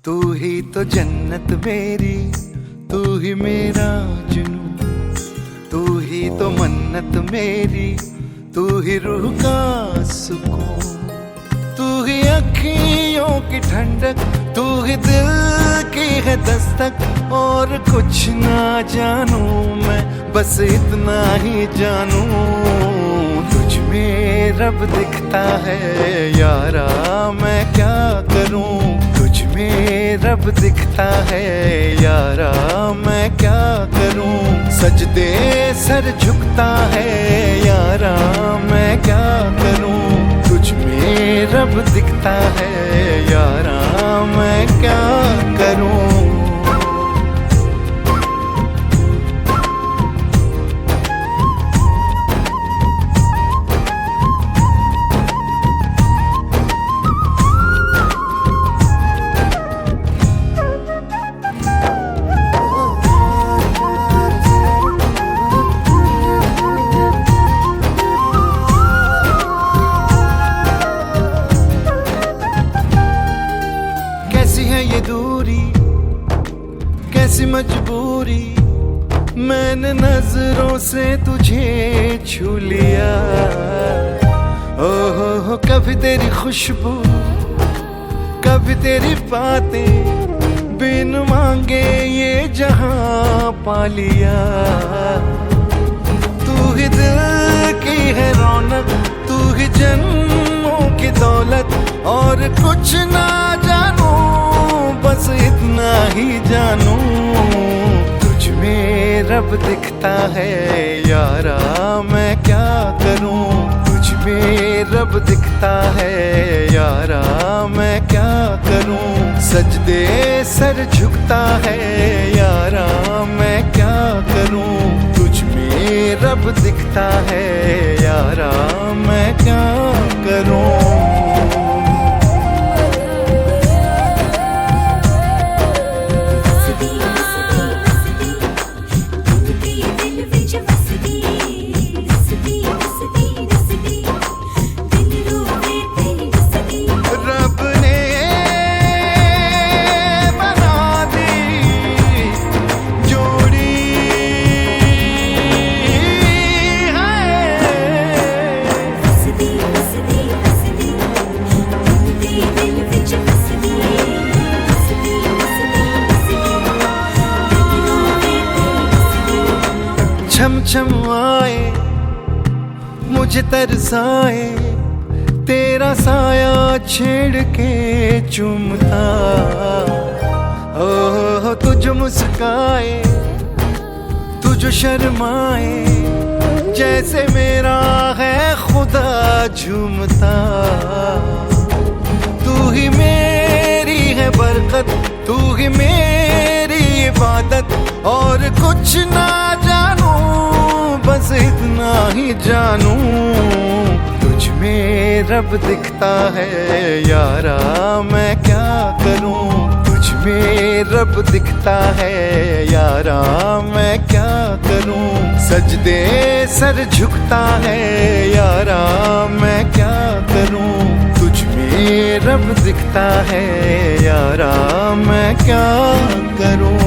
तू ही तो जन्नत मेरी, तू ही मेरा जुनून, तू ही तो मन्नत मेरी, तू ही रूह का सुकून, तू ही अखियों की ठंडक, तू ही दिल की है दस्तक। और कुछ ना जानू मैं, बस इतना ही जानू, तुझ में रब दिखता है यारा, मैं क्या करूं। तुझ में रब दिखता है यारा, मैं क्या करूं। सजदे सर झुकता है यारा, मैं क्या करूं। तुझ में रब दिखता है यारा, मैं क्या करूं। कैसी है ये दूरी, कैसी मजबूरी, मैंने नजरों से तुझे छू लिया। ओहो कभी तेरी खुशबू, कभी तेरी बातें, बिन मांगे ये जहां पा लिया। तू ही दिल की है रौनक, तू ही जन्मों की दौलत, और कुछ ना जानू, बस इतना ही जानू। तुझ में रब दिखता है यारा, मैं क्या करूं। तुझ में रब दिखता है यारा, मैं क्या करूं। सजदे सर झुकता है यारा, मैं क्या करूं। तुझ में रब दिखता है यारा, मैं क्या करूं। छम छम आए मुझे तरसाए, तेरा साया छेड़ के चूमता। ओह तुझ मुस्काए, तुझ शर्माए, जैसे मेरा है खुदा झूमता। तू ही मेरी है बरकत, तू ही मेरी इबादत, और कुछ ना जानू, बस इतना ही जानू। तुझ में रब दिखता है यारा, मैं क्या करूं। तुझ में रब दिखता है यारा, मैं क्या करूं। सजदे सर झुकता है यारा, मैं क्या करूं। तुझ में रब दिखता है यारा, मैं क्या करूं।